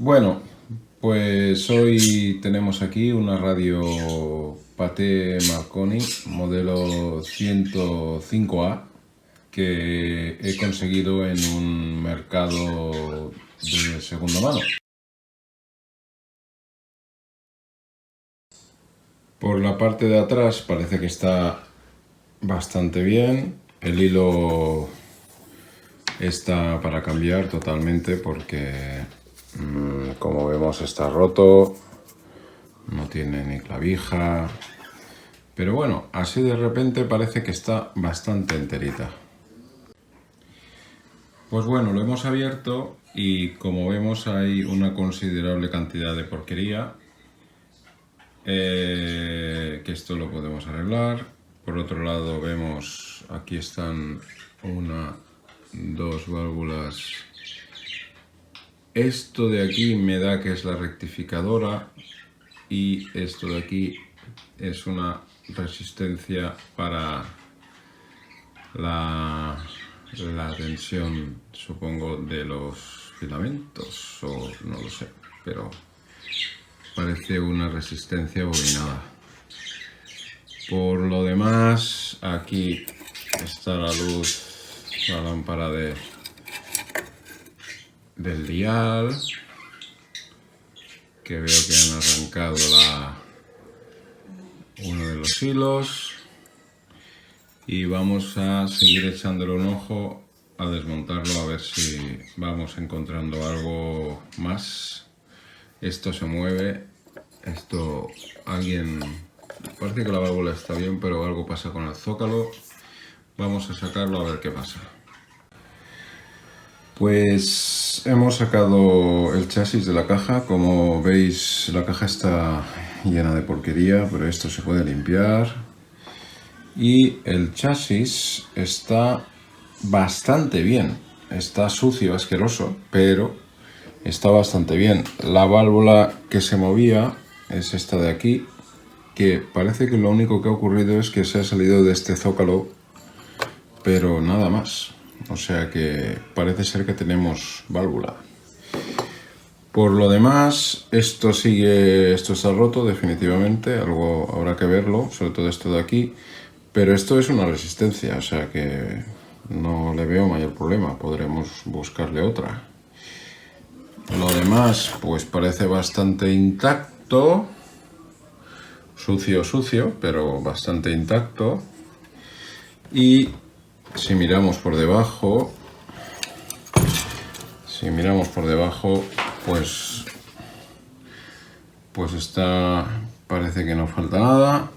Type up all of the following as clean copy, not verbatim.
Bueno, pues hoy tenemos aquí una radio Pathé Marconi modelo 105A que he conseguido en un mercado de segunda mano. Por la parte de atrás parece que está bastante bien. El hilo está para cambiar totalmente porque como vemos está roto, no tiene ni clavija, pero bueno, así de repente parece que está bastante enterita. Pues bueno, lo hemos abierto y como vemos hay una considerable cantidad de porquería, que esto lo podemos arreglar. Por otro lado vemos, aquí están dos válvulas. Esto de aquí me da que es la rectificadora y esto de aquí es una resistencia para la tensión, supongo, de los filamentos, o no lo sé, pero parece una resistencia bobinada. Por lo demás, aquí está la luz, la lámpara del dial, que veo que han arrancado uno de los hilos, y vamos a seguir echándole un ojo a desmontarlo, a ver si vamos encontrando algo más. Esto se mueve, parece que la válvula está bien, pero algo pasa con el zócalo. Vamos a sacarlo a ver qué pasa. Pues hemos sacado el chasis de la caja. Como veis, la caja está llena de porquería, pero esto se puede limpiar. Y el chasis está bastante bien. Está sucio, asqueroso, pero está bastante bien. La válvula que se movía es esta de aquí, que parece que lo único que ha ocurrido es que se ha salido de este zócalo, pero nada más. O sea que parece ser que tenemos válvula. Por lo demás, esto está roto definitivamente, algo habrá que verlo, sobre todo esto de aquí, pero esto es una resistencia, o sea que no le veo mayor problema, podremos buscarle otra. Lo demás, pues parece bastante intacto, sucio, pero bastante intacto. Y si miramos por debajo, pues parece que no falta nada.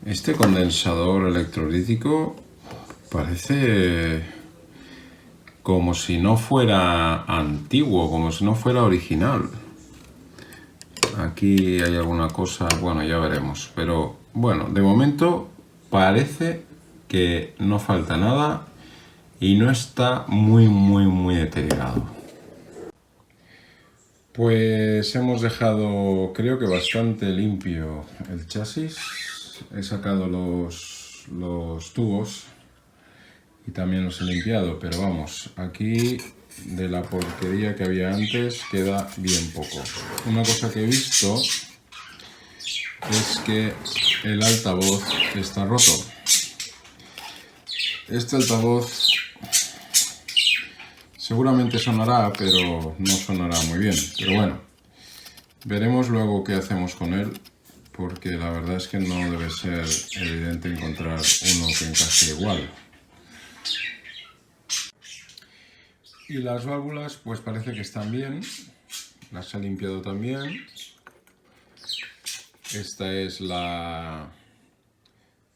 Este condensador electrolítico parece como si no fuera antiguo, como si no fuera original. Aquí hay alguna cosa, bueno, ya veremos. Pero bueno, de momento parece que no falta nada y no está muy deteriorado. Pues hemos dejado, creo que bastante limpio el chasis. He sacado los tubos y también los he limpiado, pero vamos, aquí de la porquería que había antes queda bien poco. Una cosa que he visto es que el altavoz está roto. Este altavoz seguramente sonará, pero no sonará muy bien. Pero bueno, veremos luego qué hacemos con él, porque la verdad es que no debe ser evidente encontrar uno que encaje igual. Y las válvulas pues parece que están bien, las he limpiado también. Esta es la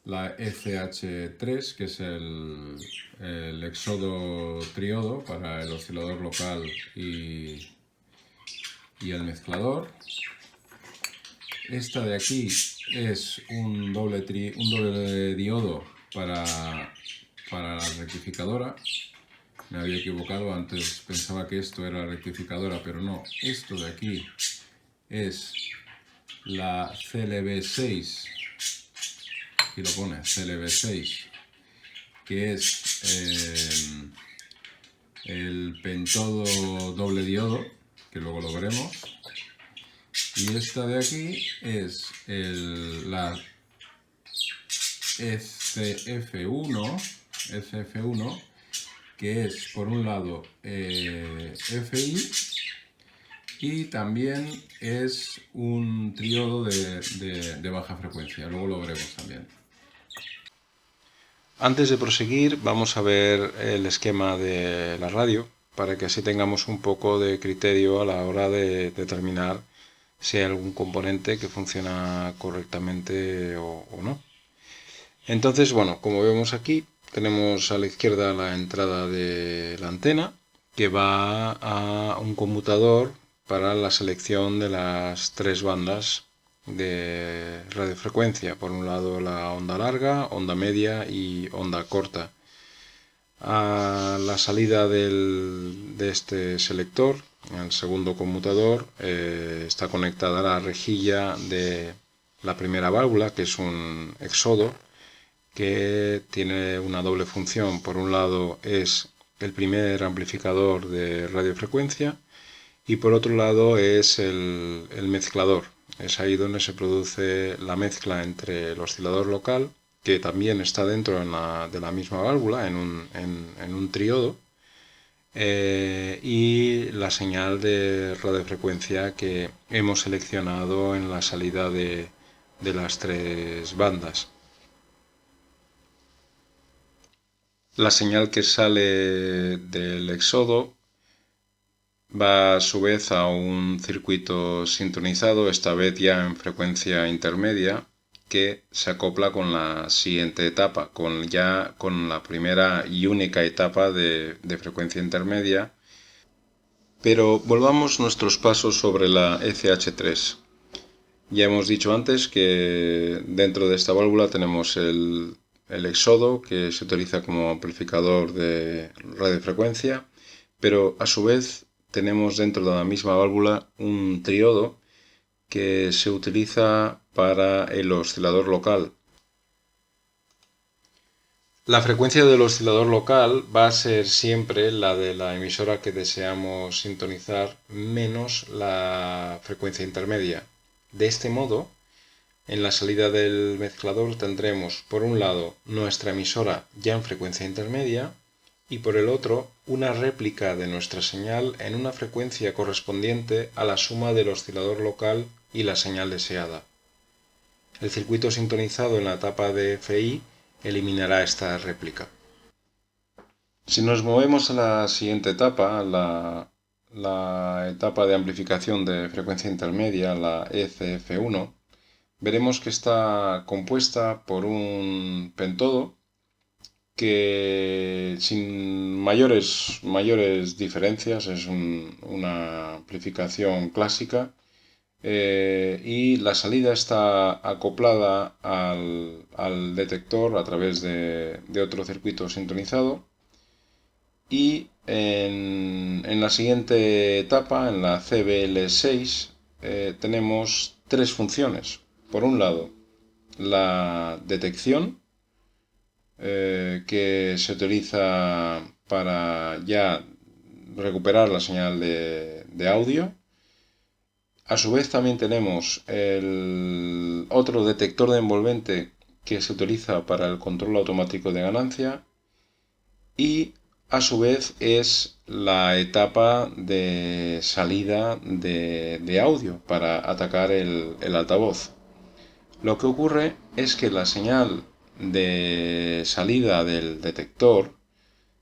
ECH3, que es el exodo triodo para el oscilador local y el mezclador. Esta de aquí es un doble diodo para la rectificadora. Me había equivocado, antes pensaba que esto era rectificadora, pero no. Esto de aquí es la CLB6, aquí lo pone, CLB6, que es el pentodo doble diodo, que luego lo veremos. Y esta de aquí es la ECF1, que es por un lado FI y también es un triodo de baja frecuencia, luego lo veremos también. Antes de proseguir, vamos a ver el esquema de la radio para que así tengamos un poco de criterio a la hora de determinar si hay algún componente que funciona correctamente o no. Entonces, bueno, como vemos aquí, tenemos a la izquierda la entrada de la antena que va a un conmutador para la selección de las tres bandas de radiofrecuencia. Por un lado la onda larga, onda media y onda corta. A la salida de este selector, el segundo conmutador, está conectada la rejilla de la primera válvula, que es un exodo, que tiene una doble función. Por un lado es el primer amplificador de radiofrecuencia y por otro lado es el mezclador. Es ahí donde se produce la mezcla entre el oscilador local, que también está dentro de la misma válvula, en un triodo, y la señal de radiofrecuencia que hemos seleccionado en la salida de las tres bandas. La señal que sale del exodo va a su vez a un circuito sintonizado, esta vez ya en frecuencia intermedia, que se acopla con la siguiente etapa, con la primera y única etapa de frecuencia intermedia. Pero volvamos nuestros pasos sobre la ECH3. Ya hemos dicho antes que dentro de esta válvula tenemos el exodo, que se utiliza como amplificador de radiofrecuencia, pero a su vez tenemos dentro de la misma válvula un triodo que se utiliza para el oscilador local. La frecuencia del oscilador local va a ser siempre la de la emisora que deseamos sintonizar menos la frecuencia intermedia. De este modo, en la salida del mezclador tendremos por un lado nuestra emisora ya en frecuencia intermedia y por el otro una réplica de nuestra señal en una frecuencia correspondiente a la suma del oscilador local y la señal deseada. El circuito sintonizado en la etapa de FI eliminará esta réplica. Si nos movemos a la siguiente etapa, la etapa de amplificación de frecuencia intermedia, la ECF1, veremos que está compuesta por un pentodo que sin mayores diferencias es una amplificación clásica, y la salida está acoplada al detector a través de otro circuito sintonizado. Y en la siguiente etapa, en la CBL6, tenemos tres funciones. Por un lado, la detección, que se utiliza para ya recuperar la señal de audio. A su vez también tenemos el otro detector de envolvente que se utiliza para el control automático de ganancia y a su vez es la etapa de salida de audio para atacar el altavoz. Lo que ocurre es que la señal de salida del detector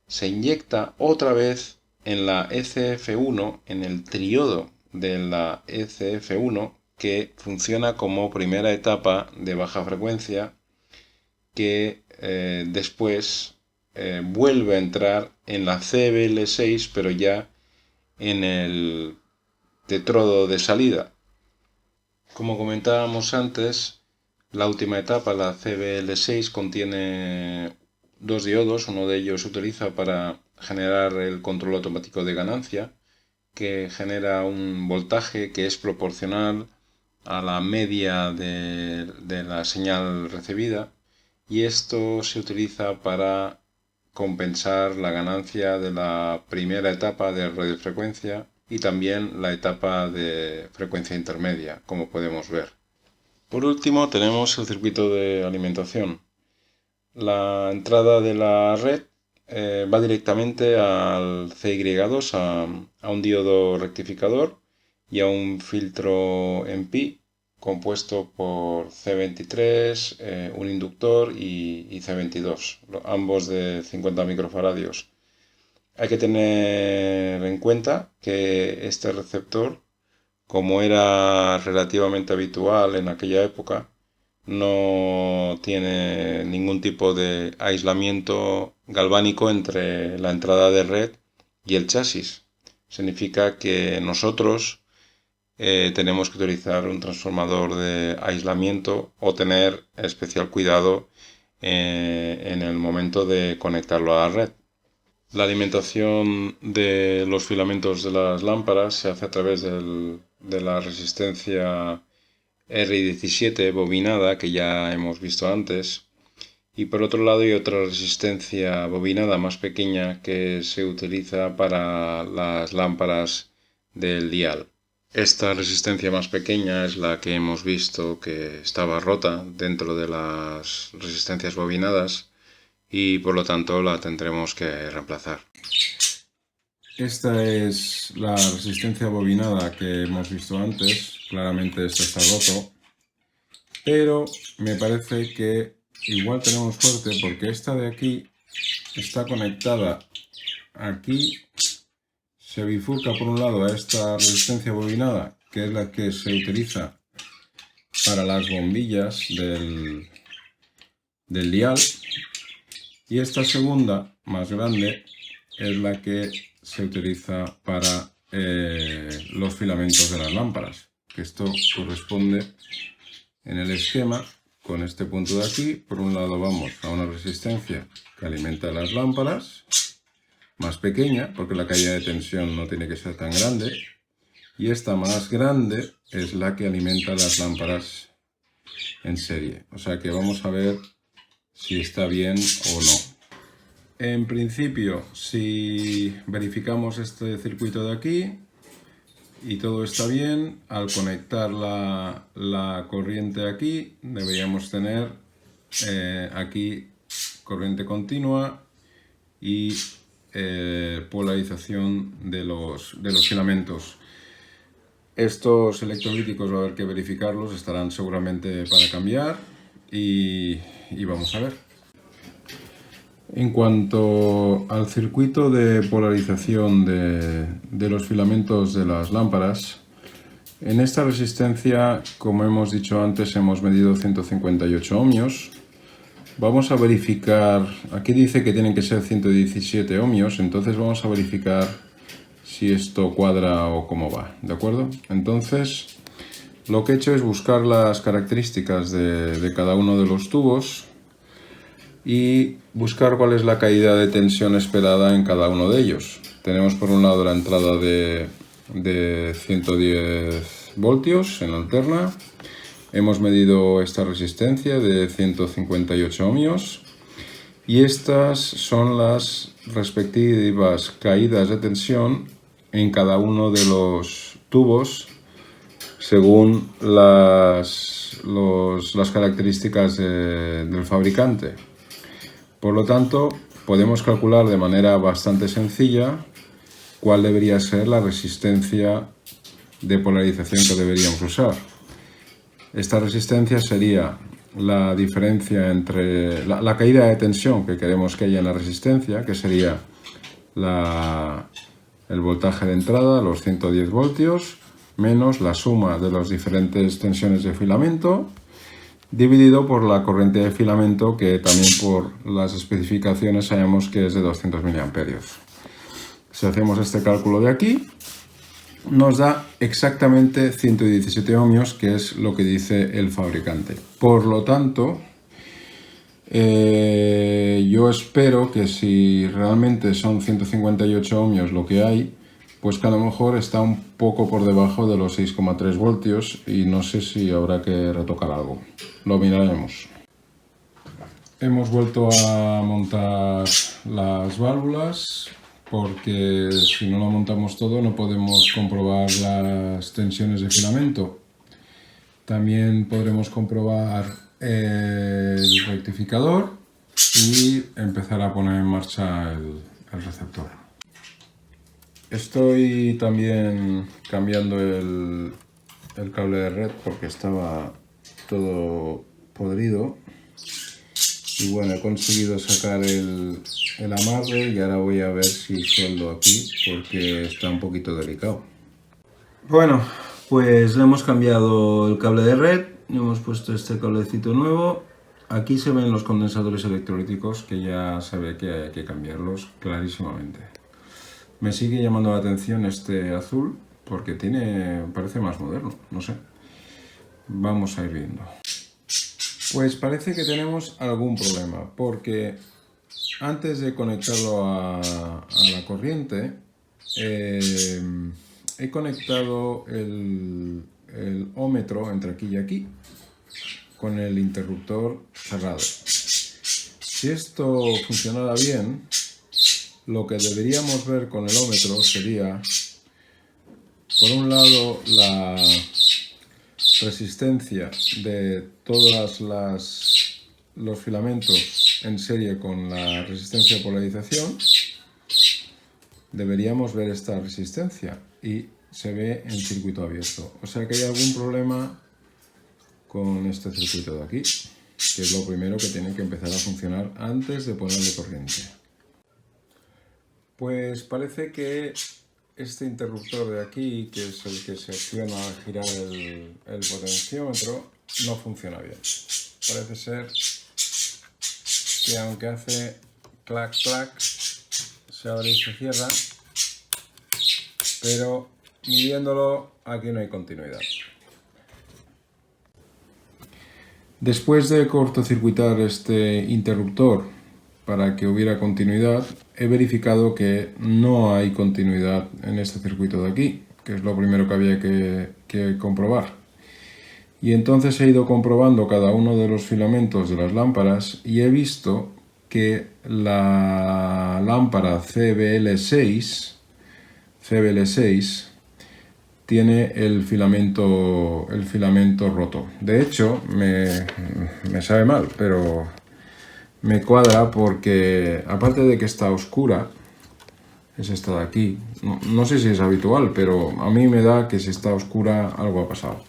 se inyecta otra vez en la ECF1, en el triodo de la ECF1, que funciona como primera etapa de baja frecuencia, que después vuelve a entrar en la CBL6, pero ya en el tetrodo de salida. Como comentábamos antes, la última etapa, la CBL6, contiene dos diodos. Uno de ellos se utiliza para generar el control automático de ganancia, que genera un voltaje que es proporcional a la media de la señal recibida, y esto se utiliza para compensar la ganancia de la primera etapa de radiofrecuencia y también la etapa de frecuencia intermedia, como podemos ver. Por último tenemos el circuito de alimentación. La entrada de la red va directamente al CY2, a un diodo rectificador y a un filtro en pi compuesto por C23, un inductor y C22, ambos de 50 microfaradios. Hay que tener en cuenta que este receptor, como era relativamente habitual en aquella época, no tiene ningún tipo de aislamiento galvánico entre la entrada de red y el chasis. Significa que nosotros tenemos que utilizar un transformador de aislamiento o tener especial cuidado en el momento de conectarlo a la red. La alimentación de los filamentos de las lámparas se hace a través de la resistencia R17 bobinada, que ya hemos visto antes, y por otro lado hay otra resistencia bobinada más pequeña que se utiliza para las lámparas del dial. Esta resistencia más pequeña es la que hemos visto que estaba rota dentro de las resistencias bobinadas y por lo tanto la tendremos que reemplazar. Esta es la resistencia bobinada que hemos visto antes. Claramente esto está roto, pero me parece que igual tenemos suerte porque esta de aquí está conectada aquí, se bifurca por un lado a esta resistencia bobinada, que es la que se utiliza para las bombillas del dial, y esta segunda, más grande, es la que se utiliza para los filamentos de las lámparas, que esto corresponde en el esquema con este punto de aquí. Por un lado vamos a una resistencia que alimenta las lámparas, más pequeña, porque la caída de tensión no tiene que ser tan grande, y esta más grande es la que alimenta las lámparas en serie. O sea que vamos a ver si está bien o no. En principio, si verificamos este circuito de aquí y todo está bien, al conectar la corriente aquí, deberíamos tener aquí corriente continua y polarización de los filamentos. Estos electrolíticos va a haber que verificarlos, estarán seguramente para cambiar y vamos a ver. En cuanto al circuito de polarización de los filamentos de las lámparas, en esta resistencia, como hemos dicho antes, hemos medido 158 ohmios. Vamos a verificar, aquí dice que tienen que ser 117 ohmios, entonces vamos a verificar si esto cuadra o cómo va, ¿de acuerdo? Entonces, lo que he hecho es buscar las características de cada uno de los tubos y buscar cuál es la caída de tensión esperada en cada uno de ellos. Tenemos por un lado la entrada de 110 voltios en la alterna. Hemos medido esta resistencia de 158 ohmios y estas son las respectivas caídas de tensión en cada uno de los tubos según las características del fabricante. Por lo tanto, podemos calcular de manera bastante sencilla cuál debería ser la resistencia de polarización que deberíamos usar. Esta resistencia sería la diferencia entre la caída de tensión que queremos que haya en la resistencia, que sería el voltaje de entrada, los 110 voltios, menos la suma de las diferentes tensiones de filamento, dividido por la corriente de filamento, que también por las especificaciones sabemos que es de 200 miliamperios. Si hacemos este cálculo de aquí, nos da exactamente 117 ohmios, que es lo que dice el fabricante. Por lo tanto, yo espero que si realmente son 158 ohmios lo que hay, pues que a lo mejor está un poco por debajo de los 6,3 voltios y no sé si habrá que retocar algo. Lo miraremos. Hemos vuelto a montar las válvulas porque si no lo montamos todo no podemos comprobar las tensiones de filamento. También podremos comprobar el rectificador y empezar a poner en marcha el receptor. Estoy también cambiando el cable de red porque estaba todo podrido. Y bueno, he conseguido sacar el amarre y ahora voy a ver si sueldo aquí porque está un poquito delicado. Bueno, pues le hemos cambiado el cable de red, le hemos puesto este cablecito nuevo. Aquí se ven los condensadores electrolíticos, que ya se ve que hay que cambiarlos clarísimamente. Me sigue llamando la atención este azul porque parece más moderno, no sé. Vamos a ir viendo. Pues parece que tenemos algún problema, porque antes de conectarlo a la corriente, he conectado el ómetro entre aquí y aquí con el interruptor cerrado. Si esto funcionara bien, lo que deberíamos ver con el ómetro sería, por un lado, la resistencia de todos los filamentos en serie con la resistencia de polarización. Deberíamos ver esta resistencia y se ve en circuito abierto. O sea que hay algún problema con este circuito de aquí, que es lo primero que tiene que empezar a funcionar antes de ponerle corriente. Pues parece que este interruptor de aquí, que es el que se acciona al girar el potenciómetro, no funciona bien. Parece ser que aunque hace clac clac, se abre y se cierra, pero midiéndolo aquí no hay continuidad. Después de cortocircuitar este interruptor para que hubiera continuidad, he verificado que no hay continuidad en este circuito de aquí, que es lo primero que había que comprobar. Y entonces he ido comprobando cada uno de los filamentos de las lámparas y he visto que la lámpara CBL6 tiene el filamento roto. De hecho, me sabe mal, pero me cuadra porque, aparte de que está oscura, es esta de aquí, no sé si es habitual, pero a mí me da que si está oscura algo ha pasado.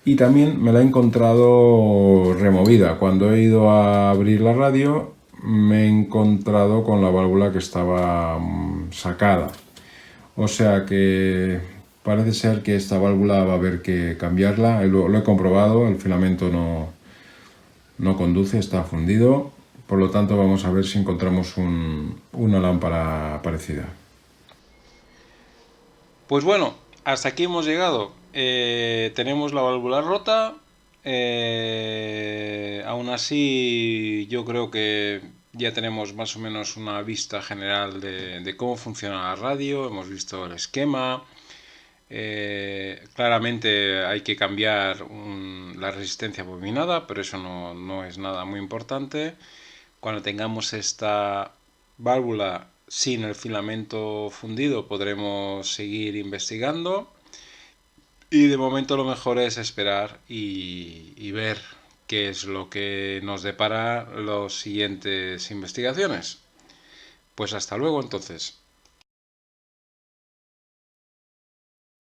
Y también me la he encontrado removida. Cuando he ido a abrir la radio, me he encontrado con la válvula que estaba sacada. O sea que parece ser que esta válvula va a haber que cambiarla. Lo he comprobado, el filamento no conduce, está fundido. Por lo tanto, vamos a ver si encontramos una lámpara parecida. Pues bueno, hasta aquí hemos llegado. Tenemos la válvula rota. Aún así, yo creo que ya tenemos más o menos una vista general de cómo funciona la radio. Hemos visto el esquema. Claramente hay que cambiar la resistencia bobinada, pero eso no es nada muy importante. Cuando tengamos esta válvula sin el filamento fundido podremos seguir investigando, y de momento lo mejor es esperar y ver qué es lo que nos depara las siguientes investigaciones. Pues hasta luego entonces.